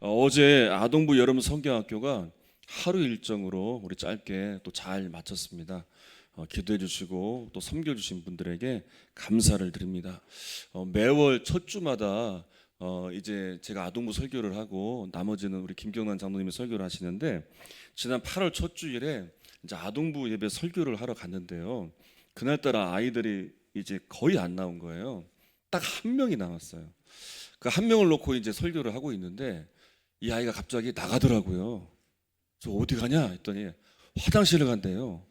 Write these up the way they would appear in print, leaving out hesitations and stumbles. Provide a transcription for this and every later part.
어제 아동부 여름 성경학교가 하루 일정으로 우리 짧게 또 잘 마쳤습니다. 기도해 주시고 또 섬겨 주신 분들에게 감사를 드립니다. 매월 첫 주마다 이제 제가 아동부 설교를 하고 나머지는 우리 김경란 장로님이 설교를 하시는데, 지난 8월 첫 주일에 이제 아동부 예배 설교를 하러 갔는데요. 그날따라 아이들이 이제 거의 안 나온 거예요. 딱 한 명이 남았어요. 그 한 명을 놓고 이제 설교를 하고 있는데 이 아이가 갑자기 나가더라고요. 저 어디 가냐 했더니 화장실을 간대요.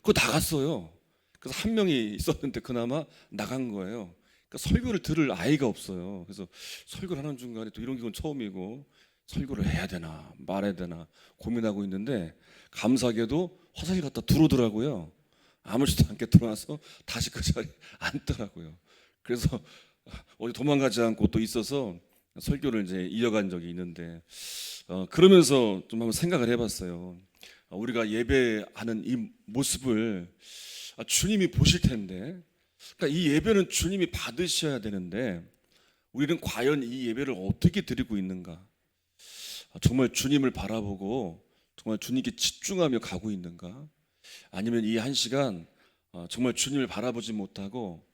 그거 나갔어요. 그래서 한 명이 있었는데 그나마 나간 거예요. 그러니까 설교를 들을 아이가 없어요. 그래서 설교를 하는 중간에 또 이런 경우는 처음이고 설교를 해야 되나 말해야 되나 고민하고 있는데, 감사하게도 화장실 갔다 들어오더라고요. 아무렇지도 않게 들어와서 다시 그 자리에 앉더라고요. 그래서 어디 도망가지 않고 또 있어서 설교를 이제 이어간 적이 있는데, 그러면서 좀 한번 생각을 해봤어요. 우리가 예배하는 이 모습을 주님이 보실 텐데, 그러니까 이 예배는 주님이 받으셔야 되는데 우리는 과연 이 예배를 어떻게 드리고 있는가? 정말 주님을 바라보고 정말 주님께 집중하며 가고 있는가? 아니면 이 한 시간 정말 주님을 바라보지 못하고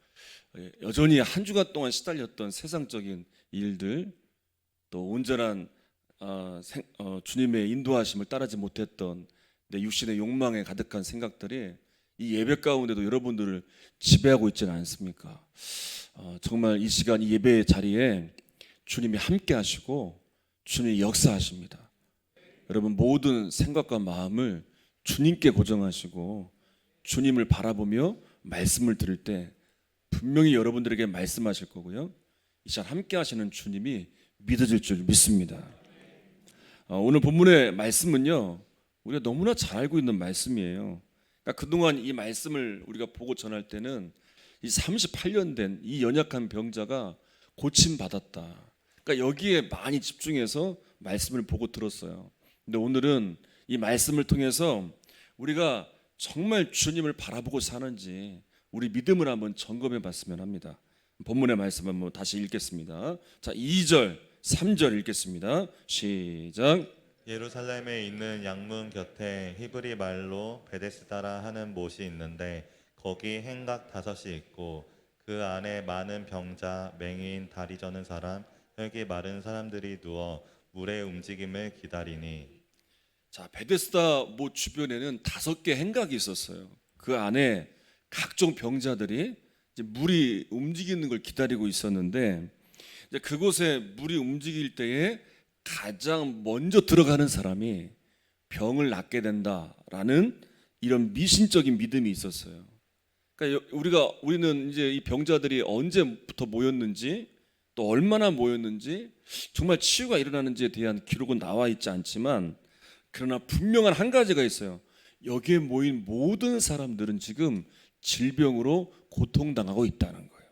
여전히 한 주간 동안 시달렸던 세상적인 일들, 또 온전한 주님의 인도하심을 따르지 못했던 내 육신의 욕망에 가득한 생각들이 이 예배 가운데도 여러분들을 지배하고 있지는 않습니까? 정말 이 시간 이 예배의 자리에 주님이 함께 하시고 주님이 역사하십니다. 여러분 모든 생각과 마음을 주님께 고정하시고 주님을 바라보며 말씀을 들을 때 분명히 여러분들에게 말씀하실 거고요. 이 시간 함께 하시는 주님이 믿어질 줄 믿습니다. 오늘 본문의 말씀은요, 우리가 너무나 잘 알고 있는 말씀이에요. 그러니까 그동안 이 말씀을 우리가 보고 전할 때는 이 38년 된 이 연약한 병자가 고침받았다, 그러니까 여기에 많이 집중해서 말씀을 보고 들었어요. 근데 오늘은 이 말씀을 통해서 우리가 정말 주님을 바라보고 사는지 우리 믿음을 한번 점검해 봤으면 합니다. 본문의 말씀 한번 다시 읽겠습니다. 자, 2절, 3절 읽겠습니다. 시작. 예루살렘에 있는 양문 곁에 히브리 말로 베데스다라 하는 못이 있는데 거기 행각 5이 있고 그 안에 많은 병자, 맹인, 다리 저는 사람, 혈기 마른 사람들이 누워 물의 움직임을 기다리니. 자, 베데스다 못 주변에는 5개 행각이 있었어요. 그 안에 각종 병자들이 이제 물이 움직이는 걸 기다리고 있었는데, 이제 그곳에 물이 움직일 때에 가장 먼저 들어가는 사람이 병을 낫게 된다라는 이런 미신적인 믿음이 있었어요. 그러니까 우리는 이제 이 병자들이 언제부터 모였는지 또 얼마나 모였는지 정말 치유가 일어나는지에 대한 기록은 나와 있지 않지만, 그러나 분명한 한 가지가 있어요. 여기에 모인 모든 사람들은 지금 질병으로 고통당하고 있다는 거예요.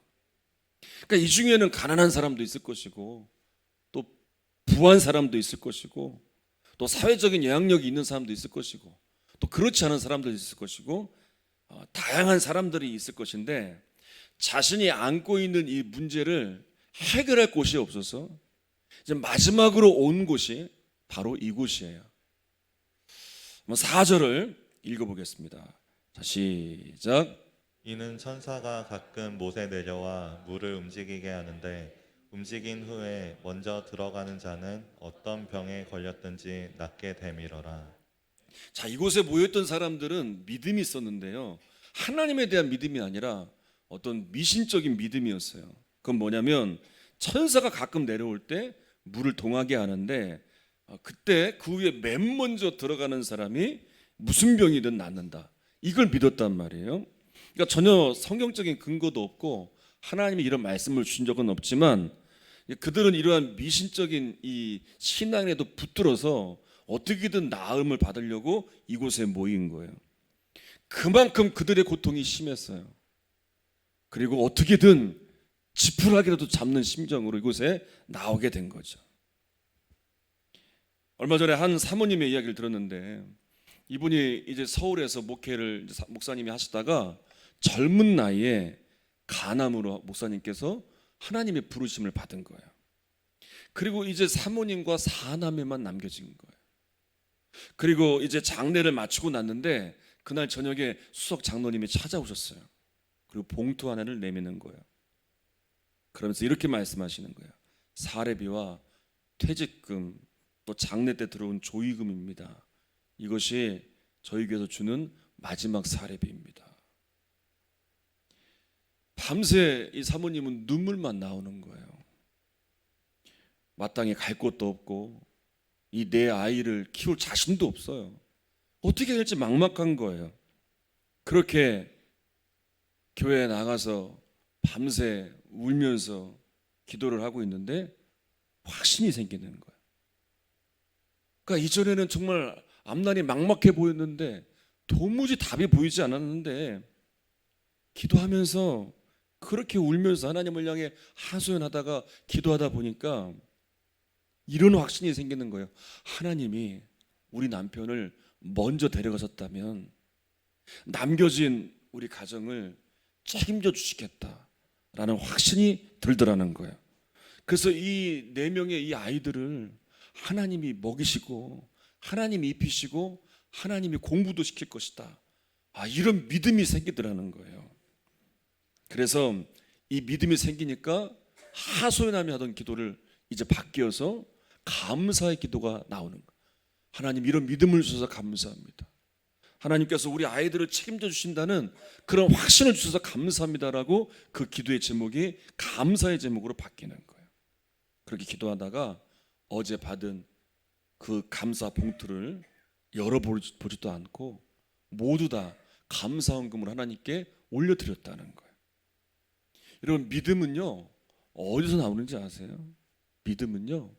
그러니까 이 중에는 가난한 사람도 있을 것이고 또 부한 사람도 있을 것이고 또 사회적인 영향력이 있는 사람도 있을 것이고 또 그렇지 않은 사람도 있을 것이고 다양한 사람들이 있을 것인데, 자신이 안고 있는 이 문제를 해결할 곳이 없어서 이제 마지막으로 온 곳이 바로 이곳이에요. 4절을 읽어보겠습니다. 자, 시작. 이는 천사가 가끔 못에 내려와 물을 움직이게 하는데 움직인 후에 먼저 들어가는 자는 어떤 병에 걸렸든지 낫게 되밀어라. 자, 이곳에 모였던 사람들은 믿음이 있었는데요, 하나님에 대한 믿음이 아니라 어떤 미신적인 믿음이었어요. 그건 뭐냐면 천사가 가끔 내려올 때 물을 동하게 하는데 그때 그 위에 맨 먼저 들어가는 사람이 무슨 병이든 낫는다, 이걸 믿었단 말이에요. 그러니까 전혀 성경적인 근거도 없고 하나님이 이런 말씀을 주신 적은 없지만 그들은 이러한 미신적인 이 신앙에도 붙들어서 어떻게든 나음을 받으려고 이곳에 모인 거예요. 그만큼 그들의 고통이 심했어요. 그리고 어떻게든 지푸라기라도 잡는 심정으로 이곳에 나오게 된 거죠. 얼마 전에 한 사모님의 이야기를 들었는데, 이분이 이제 서울에서 목회를 목사님이 하시다가 젊은 나이에 간암으로 목사님께서 하나님의 부르심을 받은 거예요. 그리고 이제 사모님과 사남매만 남겨진 거예요. 그리고 이제 장례를 마치고 났는데 그날 저녁에 수석 장로님이 찾아오셨어요. 그리고 봉투 하나를 내미는 거예요. 그러면서 이렇게 말씀하시는 거예요. 사례비와 퇴직금 또 장례 때 들어온 조의금입니다. 이것이 저희 교회에서 주는 마지막 사례비입니다. 밤새 이 사모님은 눈물만 나오는 거예요. 마땅히 갈 곳도 없고 이 내 아이를 키울 자신도 없어요. 어떻게 될지 막막한 거예요. 그렇게 교회에 나가서 밤새 울면서 기도를 하고 있는데 확신이 생기는 거예요. 그러니까 이전에는 정말 앞날이 막막해 보였는데 도무지 답이 보이지 않았는데 기도하면서 그렇게 울면서 하나님을 향해 하소연하다가 기도하다 보니까 이런 확신이 생기는 거예요. 하나님이 우리 남편을 먼저 데려가셨다면 남겨진 우리 가정을 책임져 주시겠다라는 확신이 들더라는 거예요. 그래서 이 4명의 이 아이들을 하나님이 먹이시고 하나님이 입히시고 하나님이 공부도 시킬 것이다. 이런 믿음이 생기더라는 거예요. 그래서 이 믿음이 생기니까 하소연하며 하던 기도를 이제 바뀌어서 감사의 기도가 나오는 거예요. 하나님 이런 믿음을 주셔서 감사합니다. 하나님께서 우리 아이들을 책임져 주신다는 그런 확신을 주셔서 감사합니다라고 그 기도의 제목이 감사의 제목으로 바뀌는 거예요. 그렇게 기도하다가 어제 받은 그 감사 봉투를 열어보지도 않고 모두 다 감사헌금을 하나님께 올려드렸다는 거예요. 여러분 믿음은요 어디서 나오는지 아세요? 믿음은요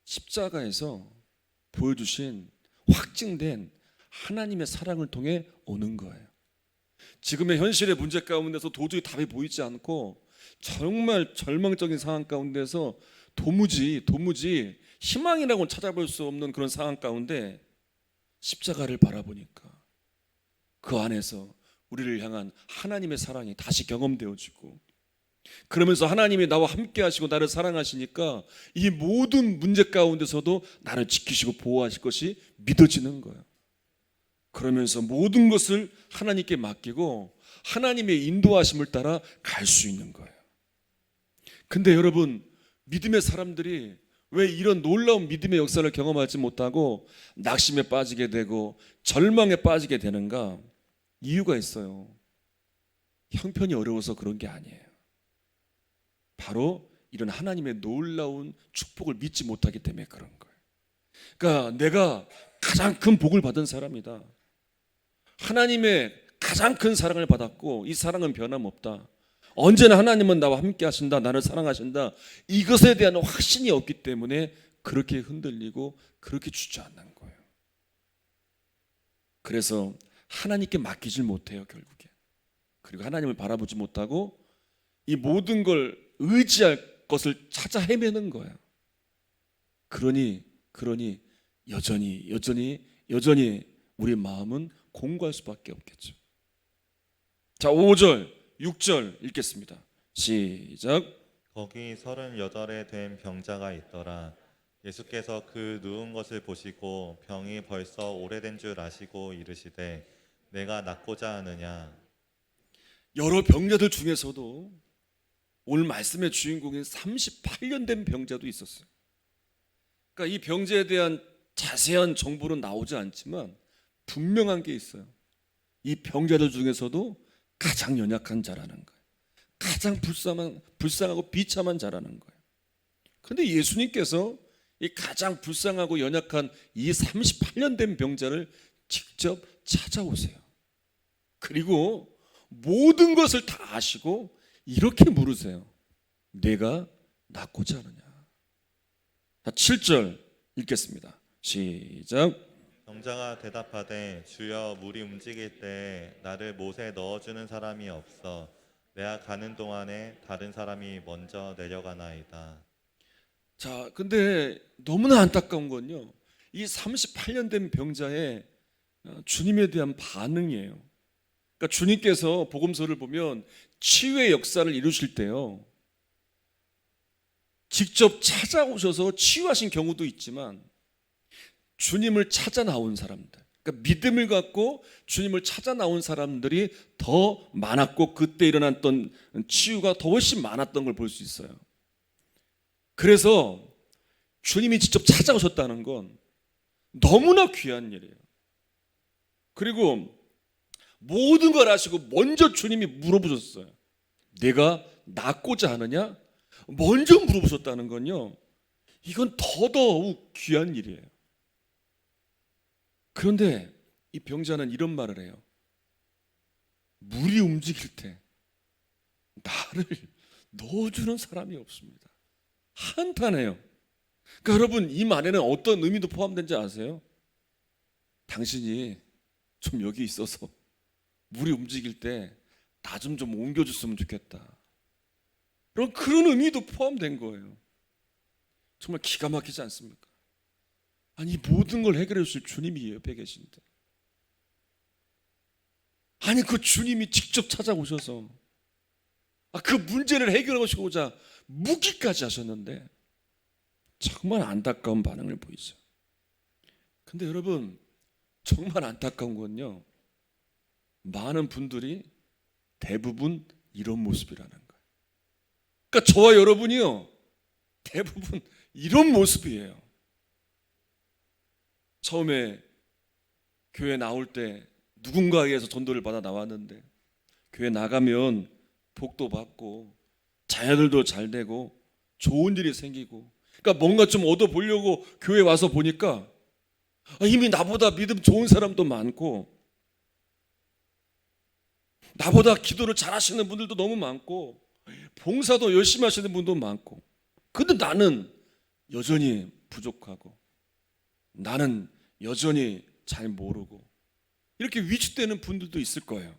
십자가에서 보여주신 확증된 하나님의 사랑을 통해 오는 거예요. 지금의 현실의 문제 가운데서 도저히 답이 보이지 않고 정말 절망적인 상황 가운데서 도무지 희망이라고는 찾아볼 수 없는 그런 상황 가운데 십자가를 바라보니까 그 안에서 우리를 향한 하나님의 사랑이 다시 경험되어지고 그러면서 하나님이 나와 함께 하시고 나를 사랑하시니까 이 모든 문제 가운데서도 나를 지키시고 보호하실 것이 믿어지는 거예요. 그러면서 모든 것을 하나님께 맡기고 하나님의 인도하심을 따라 갈 수 있는 거예요. 근데 여러분 믿음의 사람들이 왜 이런 놀라운 믿음의 역사를 경험하지 못하고 낙심에 빠지게 되고 절망에 빠지게 되는가? 이유가 있어요. 형편이 어려워서 그런 게 아니에요. 바로 이런 하나님의 놀라운 축복을 믿지 못하기 때문에 그런 거예요. 그러니까 내가 가장 큰 복을 받은 사람이다. 하나님의 가장 큰 사랑을 받았고 이 사랑은 변함없다. 언제나 하나님은 나와 함께 하신다. 나를 사랑하신다. 이것에 대한 확신이 없기 때문에 그렇게 흔들리고 그렇게 주저앉는 거예요. 그래서 하나님께 맡기질 못해요 결국에. 그리고 하나님을 바라보지 못하고 이 모든 걸 의지할 것을 찾아 헤매는 거예요. 그러니 여전히 우리 마음은 공고할 수밖에 없겠죠. 자 5절 6절 읽겠습니다. 시작. 거기 38에 된 병자가 있더라. 예수께서 그 누운 것을 보시고 병이 벌써 오래된 줄 아시고 이르시되 내가 낫고자 하느냐. 여러 병자들 중에서도 오늘 말씀의 주인공인 38년 된 병자도 있었어요. 그러니까 이 병자에 대한 자세한 정보는 나오지 않지만 분명한 게 있어요. 이 병자들 중에서도 가장 연약한 자라는 거예요. 가장 불쌍하고 비참한 자라는 거예요. 그런데 예수님께서 이 가장 불쌍하고 연약한 이 38년 된 병자를 직접 찾아오세요. 그리고 모든 것을 다 아시고 이렇게 물으세요. 내가 낫고자 하느냐. 자, 7절 읽겠습니다. 시작. 병자가 대답하되 주여 물이 움직일 때 나를 못에 넣어주는 사람이 없어 내가 가는 동안에 다른 사람이 먼저 내려가나이다. 자, 근데 너무나 안타까운 건요. 이 38년 된 병자의 주님에 대한 반응이에요. 그러니까 주님께서 복음서를 보면 치유의 역사를 이루실 때요. 직접 찾아오셔서 치유하신 경우도 있지만 주님을 찾아 나온 사람들, 그러니까 믿음을 갖고 주님을 찾아 나온 사람들이 더 많았고 그때 일어났던 치유가 더 훨씬 많았던 걸 볼 수 있어요. 그래서 주님이 직접 찾아오셨다는 건 너무나 귀한 일이에요. 그리고 모든 걸 아시고 먼저 주님이 물어보셨어요. 내가 낫고자 하느냐? 먼저 물어보셨다는 건요, 이건 더더욱 귀한 일이에요. 그런데 이 병자는 이런 말을 해요. 물이 움직일 때 나를 넣어주는 사람이 없습니다. 한탄해요. 그러니까 여러분, 이 말에는 어떤 의미도 포함된지 아세요? 당신이 좀 여기 있어서 물이 움직일 때 나 좀 옮겨줬으면 좋겠다. 그런 의미도 포함된 거예요. 정말 기가 막히지 않습니까? 아니, 모든 걸 해결해 주실 주님이 옆에 계신데, 아니 그 주님이 직접 찾아오셔서 그 문제를 해결하시고자 묻기까지 하셨는데 정말 안타까운 반응을 보이죠. 근데 여러분, 정말 안타까운 건요, 많은 분들이 대부분 이런 모습이라는 거예요. 그러니까 저와 여러분이요, 대부분 이런 모습이에요. 처음에 교회 나올 때 누군가에게서 전도를 받아 나왔는데 교회 나가면 복도 받고 자녀들도 잘 되고 좋은 일이 생기고, 그러니까 뭔가 좀 얻어 보려고 교회 와서 보니까 이미 나보다 믿음 좋은 사람도 많고 나보다 기도를 잘하시는 분들도 너무 많고 봉사도 열심히 하시는 분도 많고, 근데 나는 여전히 부족하고 나는 여전히 잘 모르고 이렇게 위축되는 분들도 있을 거예요.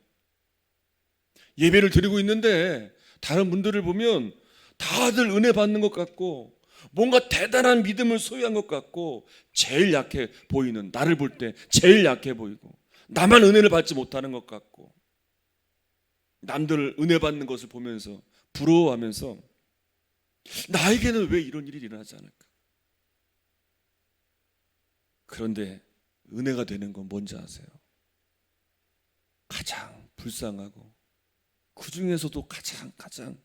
예배를 드리고 있는데 다른 분들을 보면 다들 은혜 받는 것 같고 뭔가 대단한 믿음을 소유한 것 같고 제일 약해 보이는, 나를 볼 때 제일 약해 보이고 나만 은혜를 받지 못하는 것 같고 남들 은혜 받는 것을 보면서 부러워하면서 나에게는 왜 이런 일이 일어나지 않을까? 그런데 은혜가 되는 건 뭔지 아세요? 가장 불쌍하고 그 중에서도 가장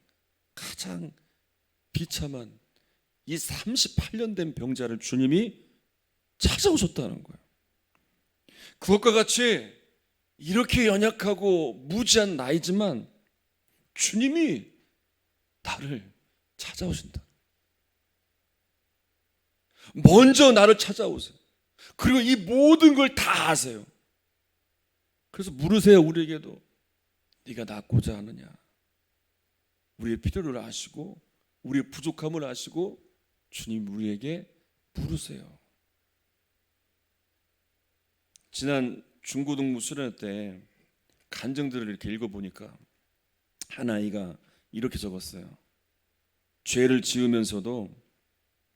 비참한 이 38년 된 병자를 주님이 찾아오셨다는 거예요. 그것과 같이 이렇게 연약하고 무지한 나이지만 주님이 나를 찾아오신다. 먼저 나를 찾아오세요. 그리고 이 모든 걸 다 아세요. 그래서 물으세요. 우리에게도 네가 낫고자 하느냐? 우리의 필요를 아시고 우리의 부족함을 아시고 주님 우리에게 물으세요. 지난 중고등부 수련 때 간증들을 이렇게 읽어보니까 한 아이가 이렇게 적었어요. 죄를 지으면서도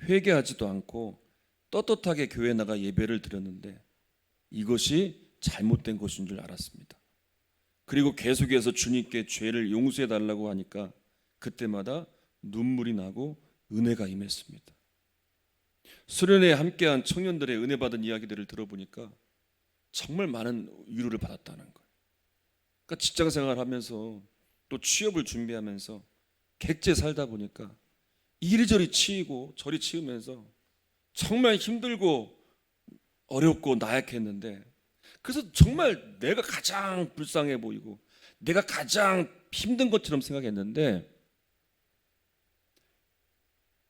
회개하지도 않고 떳떳하게 교회에 나가 예배를 드렸는데 이것이 잘못된 것인 줄 알았습니다. 그리고 계속해서 주님께 죄를 용서해 달라고 하니까 그때마다 눈물이 나고 은혜가 임했습니다. 수련회에 함께한 청년들의 은혜 받은 이야기들을 들어보니까 정말 많은 위로를 받았다는 거예요. 그러니까 직장 생활하면서 또 취업을 준비하면서 객지에 살다 보니까 이리저리 치이고 저리 치우면서 정말 힘들고 어렵고 나약했는데, 그래서 정말 내가 가장 불쌍해 보이고 내가 가장 힘든 것처럼 생각했는데,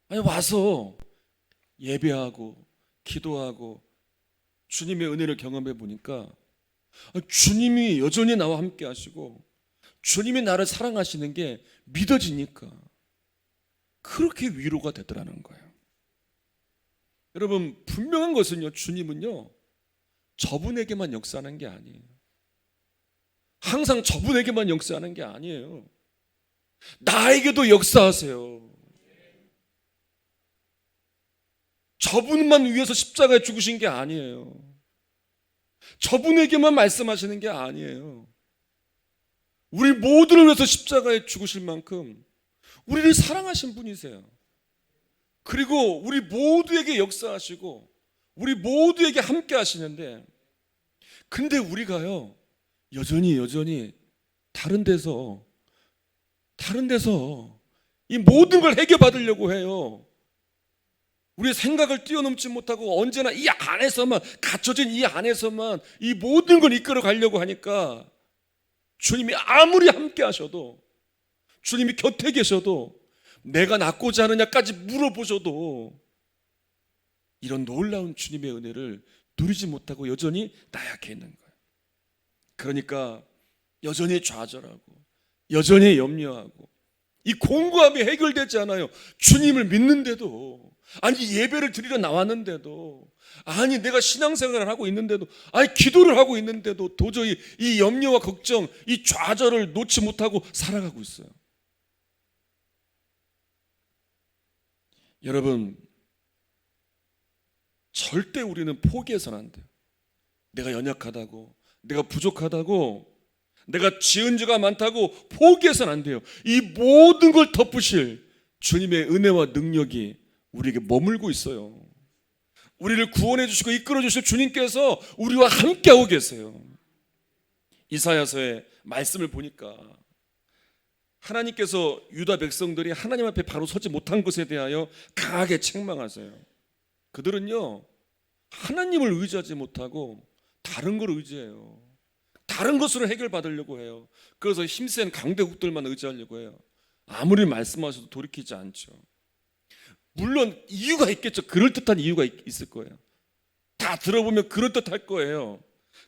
아니 와서 예배하고 기도하고 주님의 은혜를 경험해 보니까 주님이 여전히 나와 함께 하시고 주님이 나를 사랑하시는 게 믿어지니까 그렇게 위로가 되더라는 거예요. 여러분, 분명한 것은요, 주님은요 저분에게만 역사하는 게 아니에요. 항상 저분에게만 역사하는 게 아니에요. 나에게도 역사하세요. 저분만 위해서 십자가에 죽으신 게 아니에요. 저분에게만 말씀하시는 게 아니에요. 우리 모두를 위해서 십자가에 죽으실 만큼 우리를 사랑하신 분이세요. 그리고 우리 모두에게 역사하시고 우리 모두에게 함께 하시는데, 근데 우리가요 여전히 다른 데서 이 모든 걸 해결받으려고 해요. 우리의 생각을 뛰어넘지 못하고 언제나 이 안에서만, 갇혀진 이 안에서만 이 모든 걸 이끌어 가려고 하니까 주님이 아무리 함께 하셔도, 주님이 곁에 계셔도, 내가 낫고자 하느냐까지 물어보셔도 이런 놀라운 주님의 은혜를 누리지 못하고 여전히 나약해 있는 거예요. 그러니까 여전히 좌절하고 여전히 염려하고 이 공고함이 해결되지 않아요. 주님을 믿는데도, 아니 예배를 드리러 나왔는데도, 아니 내가 신앙생활을 하고 있는데도, 아니 기도를 하고 있는데도 도저히 이 염려와 걱정, 이 좌절을 놓지 못하고 살아가고 있어요. 여러분, 절대 우리는 포기해서는 안 돼요. 내가 연약하다고, 내가 부족하다고, 내가 지은 죄가 많다고 포기해서는 안 돼요. 이 모든 걸 덮으실 주님의 은혜와 능력이 우리에게 머물고 있어요. 우리를 구원해 주시고 이끌어 주실 주님께서 우리와 함께하고 계세요. 이사야서의 말씀을 보니까 하나님께서 유다 백성들이 하나님 앞에 바로 서지 못한 것에 대하여 강하게 책망하세요. 그들은요 하나님을 의지하지 못하고 다른 걸 의지해요. 다른 것으로 해결받으려고 해요. 그래서 힘센 강대국들만 의지하려고 해요. 아무리 말씀하셔도 돌이키지 않죠. 물론 이유가 있겠죠. 그럴듯한 이유가 있을 거예요. 다 들어보면 그럴듯할 거예요.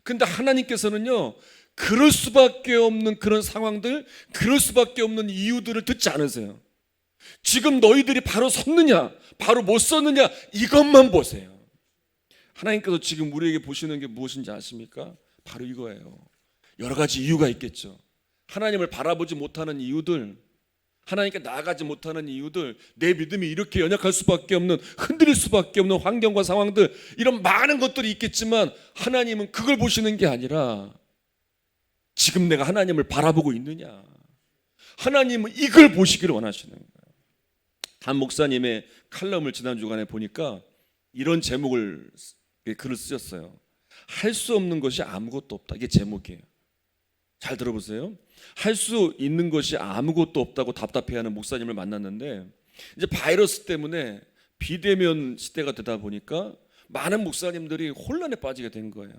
근데 하나님께서는요 그럴 수밖에 없는 그런 상황들, 그럴 수밖에 없는 이유들을 듣지 않으세요. 지금 너희들이 바로 섰느냐, 바로 못 섰느냐, 이것만 보세요. 하나님께서 지금 우리에게 보시는 게 무엇인지 아십니까? 바로 이거예요. 여러 가지 이유가 있겠죠. 하나님을 바라보지 못하는 이유들, 하나님께 나아가지 못하는 이유들, 내 믿음이 이렇게 연약할 수밖에 없는, 흔들릴 수밖에 없는 환경과 상황들, 이런 많은 것들이 있겠지만 하나님은 그걸 보시는 게 아니라 지금 내가 하나님을 바라보고 있느냐, 하나님은 이걸 보시기를 원하시는 거예요. 한 목사님의 칼럼을 지난 주간에 보니까 이런 제목을, 글을 쓰셨어요. 할 수 없는 것이 아무것도 없다. 이게 제목이에요. 잘 들어보세요. 할 수 있는 것이 아무것도 없다고 답답해하는 목사님을 만났는데, 이제 바이러스 때문에 비대면 시대가 되다 보니까 많은 목사님들이 혼란에 빠지게 된 거예요.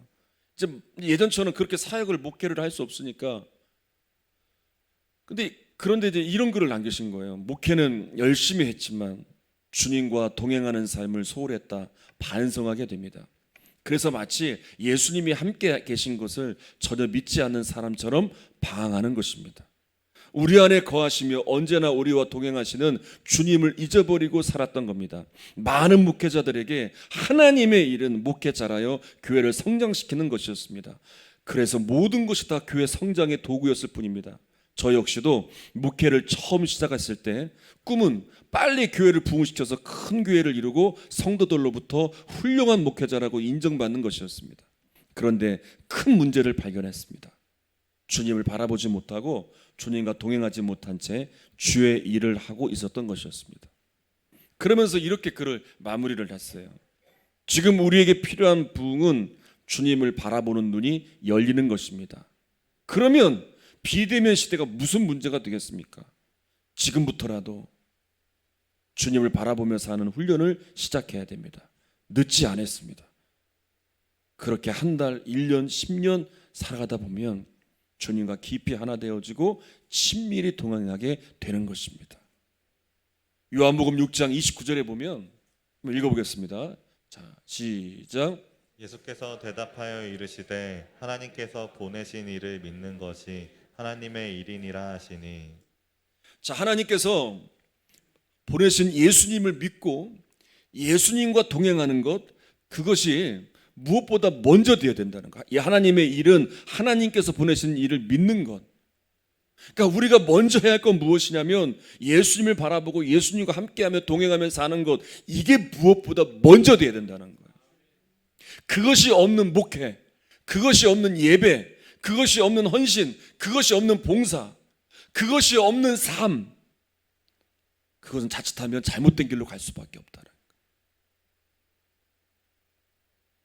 이제 예전처럼 그렇게 사역을 목회를 할 수 없으니까. 그런데 이제 이런 글을 남기신 거예요. 목회는 열심히 했지만 주님과 동행하는 삶을 소홀했다 반성하게 됩니다. 그래서 마치 예수님이 함께 계신 것을 전혀 믿지 않는 사람처럼 방황하는 것입니다. 우리 안에 거하시며 언제나 우리와 동행하시는 주님을 잊어버리고 살았던 겁니다. 많은 목회자들에게 하나님의 일은 목회자라여 교회를 성장시키는 것이었습니다. 그래서 모든 것이 다 교회 성장의 도구였을 뿐입니다. 저 역시도 목회를 처음 시작했을 때 꿈은 빨리 교회를 부흥시켜서 큰 교회를 이루고 성도들로부터 훌륭한 목회자라고 인정받는 것이었습니다. 그런데 큰 문제를 발견했습니다. 주님을 바라보지 못하고 주님과 동행하지 못한 채 주의 일을 하고 있었던 것이었습니다. 그러면서 이렇게 글을 마무리를 했어요. 지금 우리에게 필요한 부흥은 주님을 바라보는 눈이 열리는 것입니다. 그러면 비대면 시대가 무슨 문제가 되겠습니까? 지금부터라도 주님을 바라보며 사는 훈련을 시작해야 됩니다. 늦지 않았습니다. 그렇게 한 달, 1년, 10년 살아가다 보면 주님과 깊이 하나 되어지고 친밀히 동행하게 되는 것입니다. 요한복음 6장 29절에 보면 읽어보겠습니다. 자, 시작. 예수께서 대답하여 이르시되 하나님께서 보내신 이를 믿는 것이 하나님의 일이니라 하시니. 자, 하나님께서 보내신 예수님을 믿고 예수님과 동행하는 것, 그것이 무엇보다 먼저 되어야 된다는 것. 이 하나님의 일은 하나님께서 보내신 일을 믿는 것. 그러니까 우리가 먼저 해야 할 건 무엇이냐면 예수님을 바라보고 예수님과 함께하며 동행하며 사는 것, 이게 무엇보다 먼저 되어야 된다는 거예요. 그것이 없는 목회, 그것이 없는 예배, 그것이 없는 헌신, 그것이 없는 봉사, 그것이 없는 삶, 그것은 자칫하면 잘못된 길로 갈 수밖에 없다는 거예요.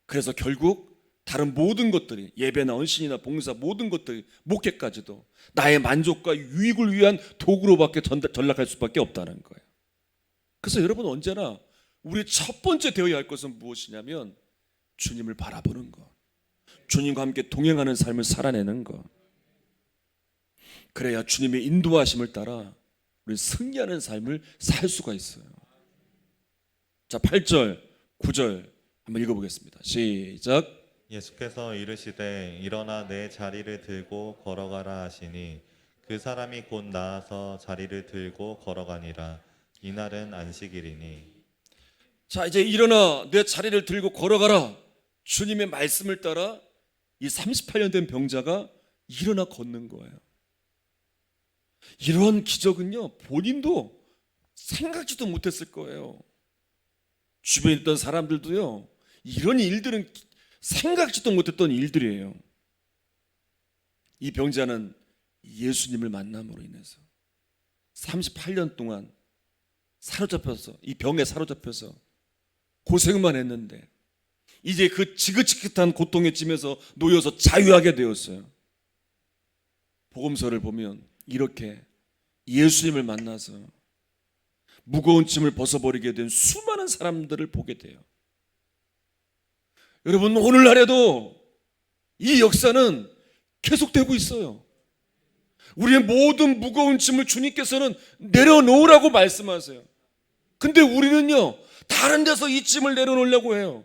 그래서 결국 다른 모든 것들이, 예배나 헌신이나 봉사, 모든 것들이, 목회까지도 나의 만족과 유익을 위한 도구로밖에 전락할 수밖에 없다는 거예요. 그래서 여러분, 언제나 우리 첫 번째 되어야 할 것은 무엇이냐면 주님을 바라보는 것, 주님과 함께 동행하는 삶을 살아내는 것. 그래야 주님의 인도하심을 따라 우리 승리하는 삶을 살 수가 있어요. 자, 8절, 9절 한번 읽어보겠습니다. 시작. 예수께서 이르시되 일어나 내 자리를 들고 걸어가라 하시니 그 사람이 곧 나아서 자리를 들고 걸어가니라. 이날은 안식일이니. 자, 이제 일어나 내 자리를 들고 걸어가라. 주님의 말씀을 따라 이 38년 된 병자가 일어나 걷는 거예요. 이러한 기적은요, 본인도 생각지도 못했을 거예요. 주변에 있던 사람들도요, 이런 일들은 생각지도 못했던 일들이에요. 이 병자는 예수님을 만남으로 인해서 38년 동안 사로잡혀서, 이 병에 사로잡혀서 고생만 했는데 이제 그 지긋지긋한 고통에 찌면서 놓여서 자유하게 되었어요. 복음서를 보면 이렇게 예수님을 만나서 무거운 짐을 벗어버리게 된 수많은 사람들을 보게 돼요. 여러분, 오늘날에도 이 역사는 계속되고 있어요. 우리의 모든 무거운 짐을 주님께서는 내려놓으라고 말씀하세요. 근데 우리는요, 다른 데서 이 짐을 내려놓으려고 해요.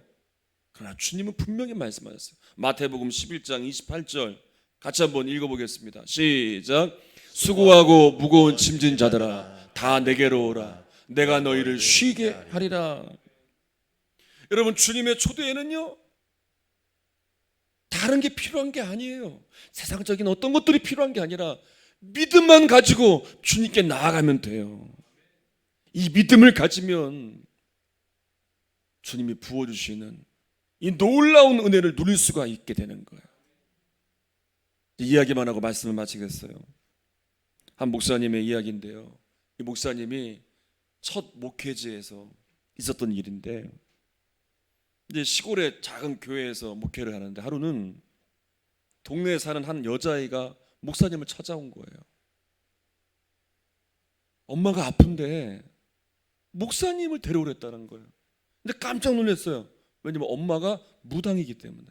그러나 주님은 분명히 말씀하셨어요. 마태복음 11장 28절 같이 한번 읽어보겠습니다. 시작. 수고하고 무거운 짐진 자들아 다 내게로 오라. 내가 너희를 쉬게 하리라. 여러분, 주님의 초대에는요, 다른 게 필요한 게 아니에요. 세상적인 어떤 것들이 필요한 게 아니라 믿음만 가지고 주님께 나아가면 돼요. 이 믿음을 가지면 주님이 부어주시는 이 놀라운 은혜를 누릴 수가 있게 되는 거예요. 이야기만 하고 말씀을 마치겠어요. 한 목사님의 이야기인데요, 이 목사님이 첫 목회지에서 있었던 일인데, 이제 시골의 작은 교회에서 목회를 하는데 하루는 동네에 사는 한 여자아이가 목사님을 찾아온 거예요. 엄마가 아픈데 목사님을 데려오랬다는 거예요. 근데 깜짝 놀랐어요. 왜냐면 엄마가 무당이기 때문에.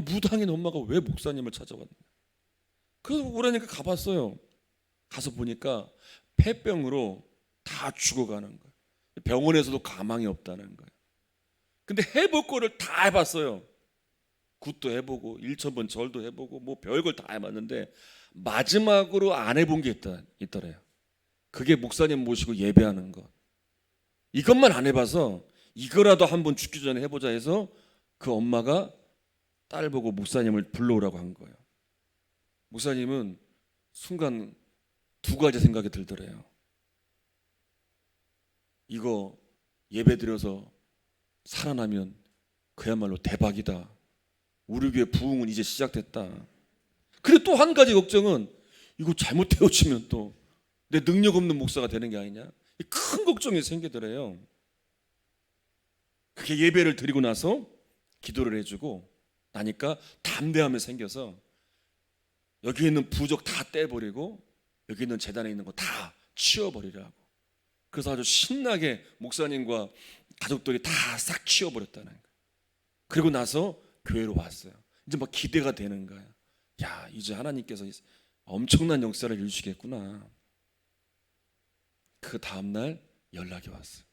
무당인 엄마가 왜 목사님을 찾아왔냐. 그래서 오라니까 가봤어요. 가서 보니까 폐병으로 다 죽어가는 거예요. 병원에서도 가망이 없다는 거예요. 근데 해볼 거를 다 해봤어요. 굿도 해보고 1,000번 절도 해보고 뭐 별걸 다 해봤는데 마지막으로 안 해본 게 있더래요. 그게 목사님 모시고 예배하는 것. 이것만 안 해봐서 이거라도 한번 죽기 전에 해보자 해서 그 엄마가 딸 보고 목사님을 불러오라고 한 거예요. 목사님은 순간 두 가지 생각이 들더래요. 이거 예배 드려서 살아나면 그야말로 대박이다. 우리 교회 부흥은 이제 시작됐다. 그리고 또 한 가지 걱정은 이거 잘못 되어지면 또 내 능력 없는 목사가 되는 게 아니냐. 큰 걱정이 생기더래요. 그렇게 예배를 드리고 나서 기도를 해주고 나니까 담대함이 생겨서 여기 있는 부적 다 떼버리고 여기 있는 제단에 있는 거 다 치워버리라고. 그래서 아주 신나게 목사님과 가족들이 다 싹 치워버렸다는 거예요. 그리고 나서 교회로 왔어요. 이제 막 기대가 되는 거예요. 야, 이제 하나님께서 엄청난 역사를 이루시겠구나. 그 다음날 연락이 왔어요.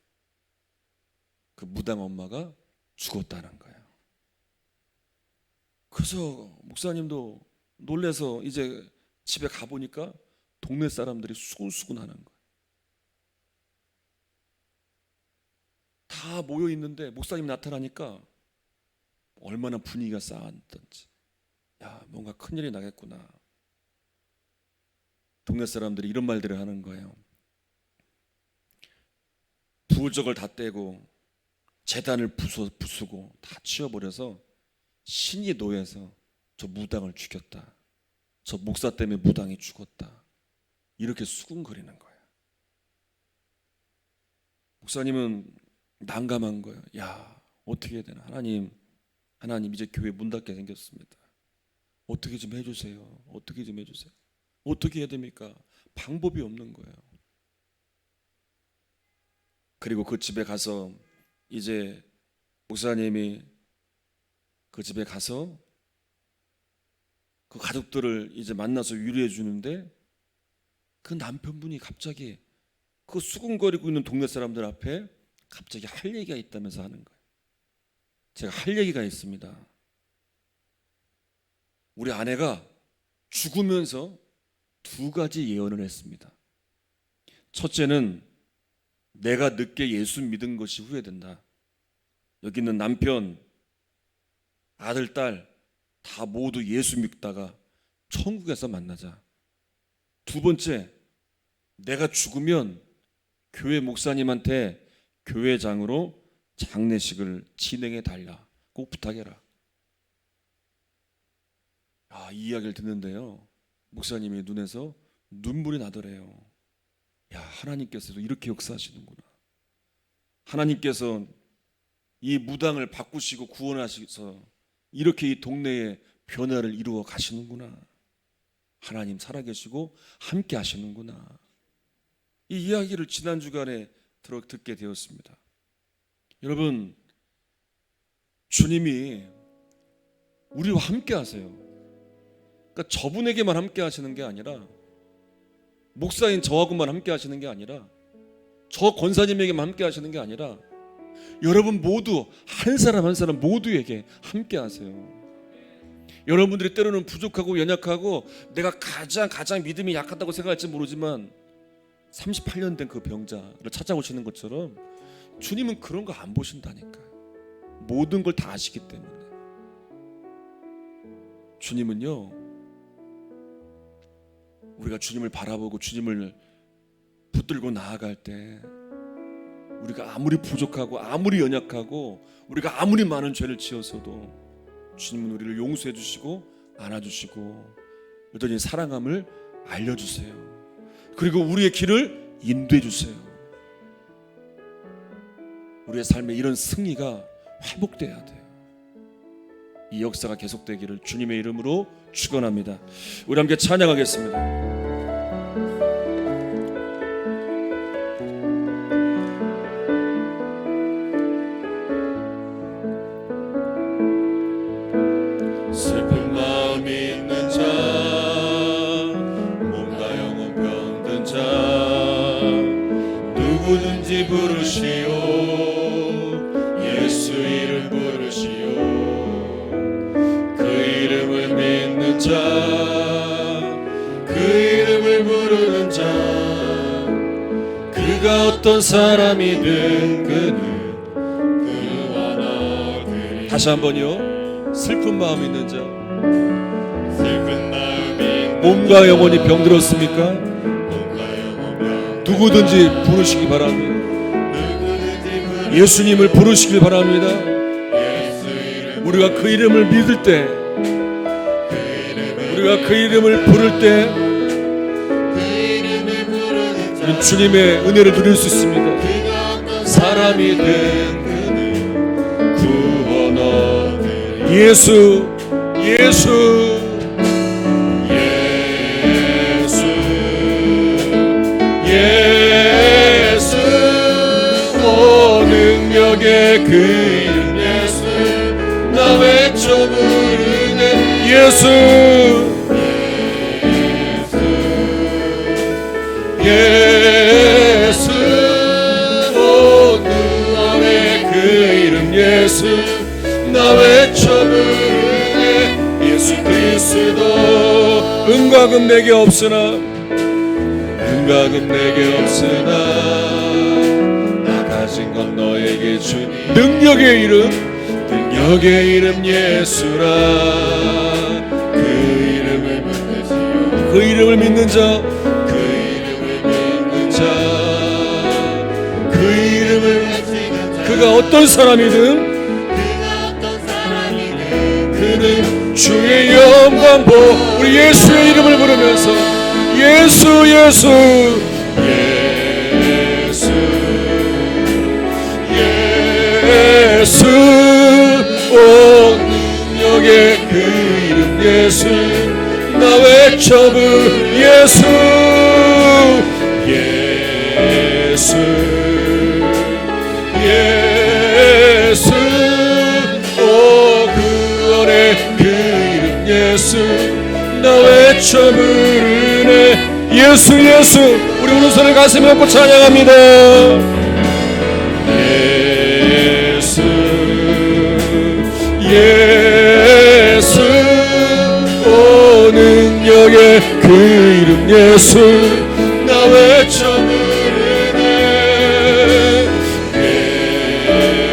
그 무당 엄마가 죽었다는 거예요. 그래서 목사님도 놀래서 이제 집에 가보니까 동네 사람들이 수군수군 하는 거예요. 다 모여 있는데 목사님 나타나니까 얼마나 분위기가 싸했던지. 야, 뭔가 큰일이 나겠구나. 동네 사람들이 이런 말들을 하는 거예요. 부적을 다 떼고 제단을 부수고 다 치워버려서 신이 노해서 저 무당을 죽였다. 저 목사 때문에 무당이 죽었다. 이렇게 수군거리는 거예요. 목사님은 난감한 거예요. 야, 어떻게 해야 되나? 하나님 이제 교회 문 닫게 생겼습니다. 어떻게 좀 해주세요. 어떻게 좀 해주세요. 어떻게 해야 됩니까? 방법이 없는 거예요. 그리고 그 집에 가서 이제 목사님이 그 집에 가서 그 가족들을 이제 만나서 위로해 주는데 그 남편분이 갑자기 그 수군거리고 있는 동네 사람들 앞에 갑자기 할 얘기가 있다면서 하는 거예요. 제가 할 얘기가 있습니다. 우리 아내가 죽으면서 2가지 예언을 했습니다. 첫째는 내가 늦게 예수 믿은 것이 후회된다. 여기 있는 남편, 아들, 딸 다 모두 예수 믿다가 천국에서 만나자. 2번째, 내가 죽으면 교회 목사님한테 교회장으로 장례식을 진행해 달라. 꼭 부탁해라. 이 이야기를 듣는데요, 목사님의 눈에서 눈물이 나더래요. 야, 하나님께서도 이렇게 역사하시는구나. 하나님께서 이 무당을 바꾸시고 구원하셔서 이렇게 이 동네에 변화를 이루어 가시는구나. 하나님 살아계시고 함께 하시는구나. 이 이야기를 지난 주간에 듣게 되었습니다. 여러분, 주님이 우리와 함께 하세요. 그러니까 저분에게만 함께 하시는 게 아니라, 목사인 저하고만 함께 하시는 게 아니라, 저 권사님에게만 함께 하시는 게 아니라 여러분 모두 한 사람 한 사람 모두에게 함께 하세요. 여러분들이 때로는 부족하고 연약하고 내가 가장 믿음이 약하다고 생각할지 모르지만 38년 된 그 병자를 찾아오시는 것처럼 주님은 그런 거 안 보신다니까요. 모든 걸 다 아시기 때문에. 주님은요, 우리가 주님을 바라보고 주님을 붙들고 나아갈 때 우리가 아무리 부족하고 아무리 연약하고 우리가 아무리 많은 죄를 지어서도 주님은 우리를 용서해 주시고 안아주시고 여전히 사랑함을 알려주세요. 그리고 우리의 길을 인도해 주세요. 우리의 삶에 이런 승리가 회복돼야 돼요. 이 역사가 계속되기를 주님의 이름으로 축원합니다. 우리 함께 찬양하겠습니다. 슬픈 마음 있는 자, 몸과 영혼 병든 자, 누구든지 부르시오. 예수 이름 부르시오. 그 이름을 믿는 자, 그 이름을 부르는 자, 그가 어떤 사람이든 그는 그와 나그리. 다시 한번요. 슬픈 마음 있는 자, 슬픈 마음 있는 몸과 영혼이 병들었습니까? 몸과 영혼 병 누구든지 부르시기 바랍니다. 누구든지 예수님을 부르시길 바랍니다. 예수 이름 우리가 그 이름을 믿을 때, 그 이름을 우리가 그 이름을 부를 때 그 이름을 부르는 자, 우리는 주님의 은혜를 누릴 수 있습니다. 그가 어떤 사람이 된 그는 구원 얻으리. 예수, 예수, 예수 예수 오 능력의 그 이름 예수 나 외쳐 부르네 예수, 예수 오 능력의 그 이름 예수 나 외쳐 부르네 예수 그리스도 은과 금 내게 없으나 은과 금 내게 없으나 나 가진 건 너에게 주니 능력의 이름, 능력의 이름 예수라 그 이름을 믿으시오 그 이름을 믿는 자, 그 이름을 믿는 자 그 이름을 외치는 자 그가 어떤 사람이든 그가 어떤 사람이든 그는 주의 영광 보. 우리 예수의 이름을 부르면서 예수, 예수, 예수 예수 오 능력의 그 이름 예수 나 외쳐 부르 예수 예수 예수 오 구원의 그 이름 예수 나 외쳐 부르네 예수 예수 우리 오른손을 가슴에 얹고 찬양합니다 예수 예수 오 능력의 그 이름 예수 나 외쳐 부르네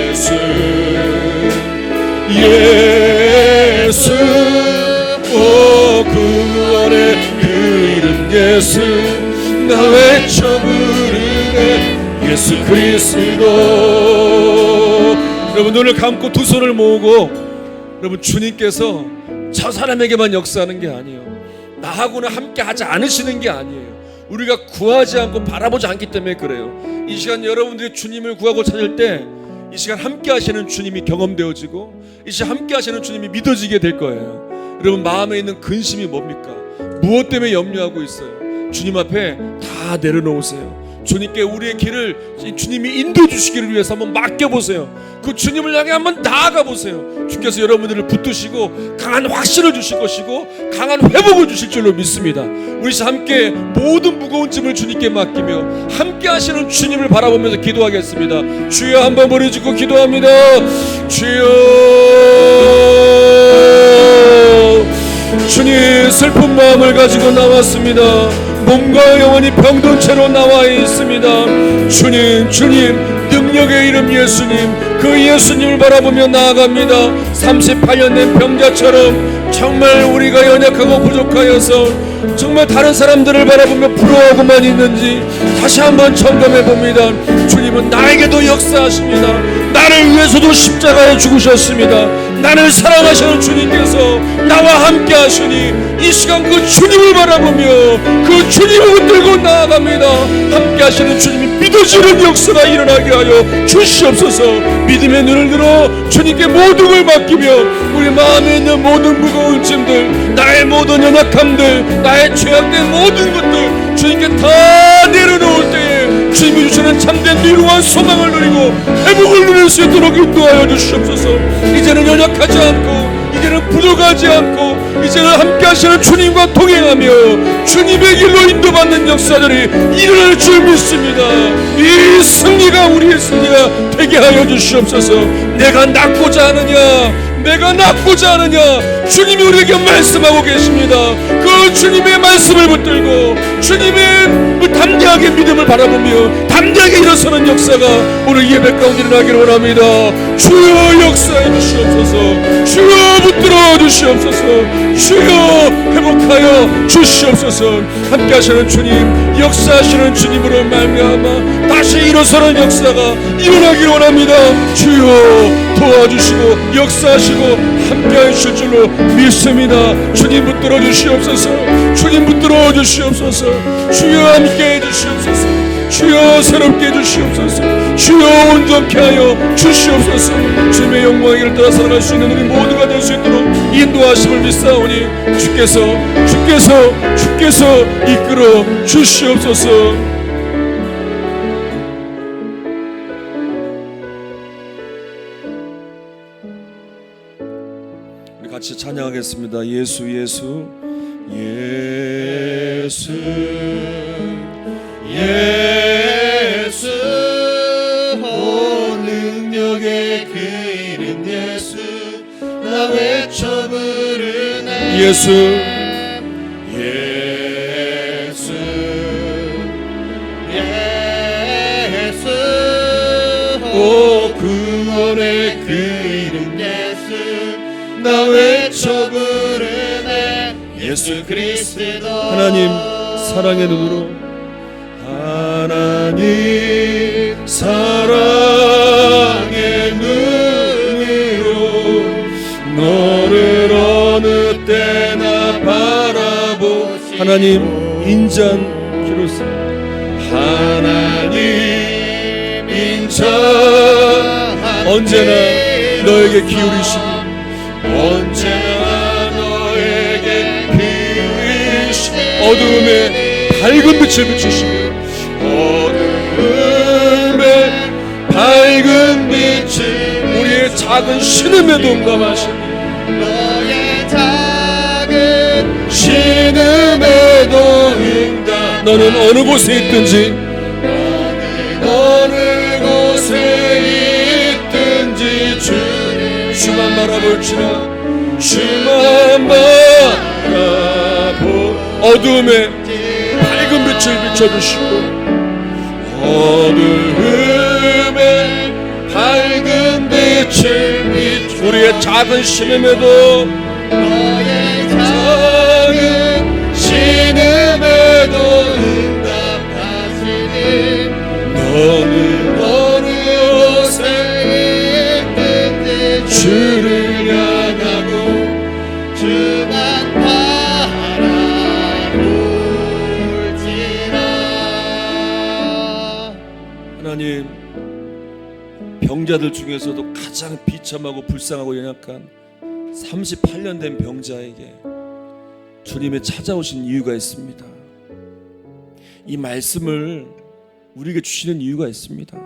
예수 예수 오 구원의 그 이름 예수 나 외쳐 부르네 예수 그리스도 여러분 눈을 감고 두 손을 모으고 여러분 주님께서 저 사람에게만 역사하는 게 아니에요. 나하고는 함께 하지 않으시는 게 아니에요. 우리가 구하지 않고 바라보지 않기 때문에 그래요. 이 시간 여러분들이 주님을 구하고 찾을 때 이 시간 함께 하시는 주님이 경험되어지고 이 시간 함께 하시는 주님이 믿어지게 될 거예요. 여러분 마음에 있는 근심이 뭡니까? 무엇 때문에 염려하고 있어요? 주님 앞에 다 내려놓으세요. 주님께 우리의 길을 주님이 인도해 주시기를 위해서 한번 맡겨보세요. 그 주님을 향해 한번 나아가보세요. 주께서 여러분들을 붙드시고 강한 확신을 주실 것이고 강한 회복을 주실 줄로 믿습니다. 우리 함께 모든 무거운 짐을 주님께 맡기며 함께 하시는 주님을 바라보면서 기도하겠습니다. 주여 한번 부르짖고 기도합니다. 주여 주님 슬픈 마음을 가지고 나왔습니다. 몸과 영혼이 병든 채로 나와 있습니다. 주님 능력의 이름 예수님 그 예수님을 바라보며 나아갑니다. 38년 된 병자처럼 정말 우리가 연약하고 부족하여서 정말 다른 사람들을 바라보며 부러워하고만 있는지 다시 한번 점검해 봅니다. 주님은 나에게도 역사하십니다. 나를 위해서도 십자가에 죽으셨습니다. 나를 사랑하시는 주님께서 나와 함께 하시니 이 시간 그 주님을 바라보며 그 주님을 붙들고 나아갑니다. 함께 하시는 주님이 믿어지는 역사가 일어나게 하여 주시옵소서. 믿음의 눈을 들어 주님께 모든 걸 맡기며 우리 마음에 있는 모든 무거운 짐들 나의 모든 연약함들 나의 죄악된 모든 것들 주님께 다 내려놓을 때에 주님이 주시는 참된 위로와 소망을 누리고 회복을 누릴 수 있도록 인도하여 주시옵소서. 이제는 연약하지 않고 이제는 부족하지 않고 이제는 함께 하시는 주님과 동행하며 주님의 길로 인도받는 역사들이 일어날 줄 믿습니다. 이 승리가 우리의 승리가 되게 하여 주시옵소서. 내가 낫고자 하느냐 주님이 우리에게 말씀하고 계십니다. 그 주님의 말씀을 붙들고 주님의 담대하게 믿음을 바라보며 담대하게 일어서는 역사가 오늘 예배 가운데 일어나기를 원합니다. 주여 역사해 주시옵소서. 주여 붙들어 주시옵소서. 주여 회복하여 주시옵소서. 함께 하시는 주님 역사하시는 주님으로 말미암아 다시 일어서는 역사가 일어나기를 원합니다. 주여 도와주시고 역사하시고 함께하여 주실 줄로 믿습니다. 주님 붙들어 주시옵소서. 주님 붙들어 주시옵소서. 주여 함께해 주시옵소서. 주여 새롭게 해주시옵소서. 주여 온전케 하여 주시옵소서. 주님의 영광의 길을 따라 살아갈 수 있는 우리 모두가 될 수 있도록 인도하심을 믿사오니 주께서 이끌어 주시옵소서. 우리 같이 찬양하겠습니다. 예수 예수 예수 예수 오 능력의 그 이름 예수 나 외쳐 부르네 예수 예수 예수 오 구원의 그 이름 예수 나 외쳐 부르네 예수 그리스도 하나님 사랑의 눈으로 하나님 사랑의 눈으로 너를 어느 때나 바라보시고 하나님 인자한 기로서 하나님 인자한 언제나 너에게 기울이시고 언제나 너에게 기울이시고 어두움에 밝은 빛을 비추시고 어두움에 밝은 빛을 우리의 작은 신음에도 응답하시고 너의 작은 신음에도 응답 너는 어느 곳에 있든지 어느 곳에 있든지 주만 바라볼지라 주만 바라보 어두움에 밝은 빛을 비춰주시고 어두움에 밝은 빛을 비추 우리의 작은 신음에도 너의 작은 신음에도 응답하시니 너는 어느 곳에 있든지 주를 향하고 주만 바라볼지라. 하나님 병자들 중에서도 가장 비참하고 불쌍하고 연약한 38년 된 병자에게 주님이 찾아오신 이유가 있습니다. 이 말씀을 우리에게 주시는 이유가 있습니다.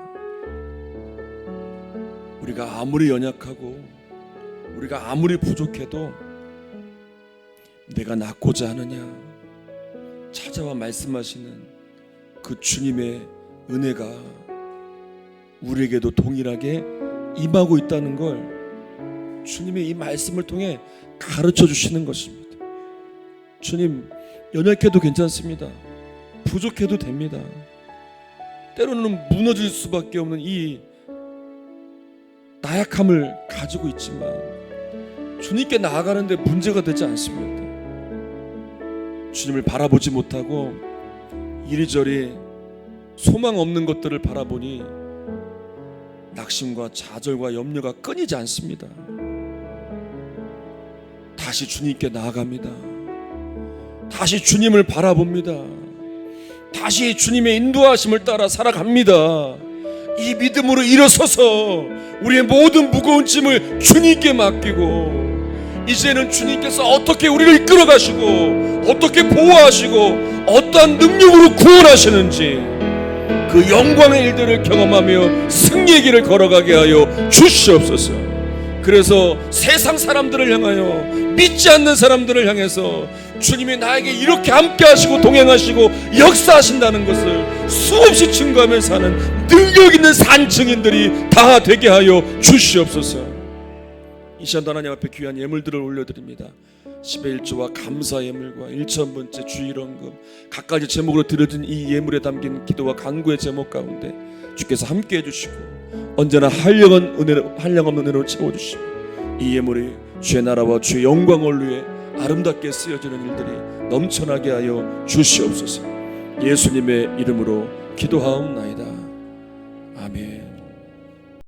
우리가 아무리 연약하고 우리가 아무리 부족해도 내가 낫고자 하느냐 찾아와 말씀하시는 그 주님의 은혜가 우리에게도 동일하게 임하고 있다는 걸 주님의 이 말씀을 통해 가르쳐 주시는 것입니다. 주님, 연약해도 괜찮습니다. 부족해도 됩니다. 때로는 무너질 수밖에 없는 이 나약함을 가지고 있지만 주님께 나아가는데 문제가 되지 않습니다. 주님을 바라보지 못하고 이리저리 소망 없는 것들을 바라보니 낙심과 좌절과 염려가 끊이지 않습니다. 다시 주님께 나아갑니다. 다시 주님을 바라봅니다. 다시 주님의 인도하심을 따라 살아갑니다. 이 믿음으로 일어서서 우리의 모든 무거운 짐을 주님께 맡기고 이제는 주님께서 어떻게 우리를 이끌어 가시고 어떻게 보호하시고 어떠한 능력으로 구원하시는지 그 영광의 일들을 경험하며 승리의 길을 걸어가게 하여 주시옵소서. 그래서 세상 사람들을 향하여 믿지 않는 사람들을 향해서 주님이 나에게 이렇게 함께 하시고 동행하시고 역사하신다는 것을 수없이 증거하며 사는 능력 있는 산 증인들이 다 되게 하여 주시옵소서. 이 시간 하나님 앞에 귀한 예물들을 올려드립니다. 10의 1조와 감사 예물과 1,000번째 주일원금 각가지 제목으로 드려진 이 예물에 담긴 기도와 간구의 제목 가운데 주께서 함께 해주시고 언제나 한량없는 은혜로 채워주시고 이 예물이 주의 나라와 주의 영광을 위해 아름답게 쓰여지는 일들이 넘쳐나게 하여 주시옵소서. 예수님의 이름으로 기도하옵나이다. 아멘.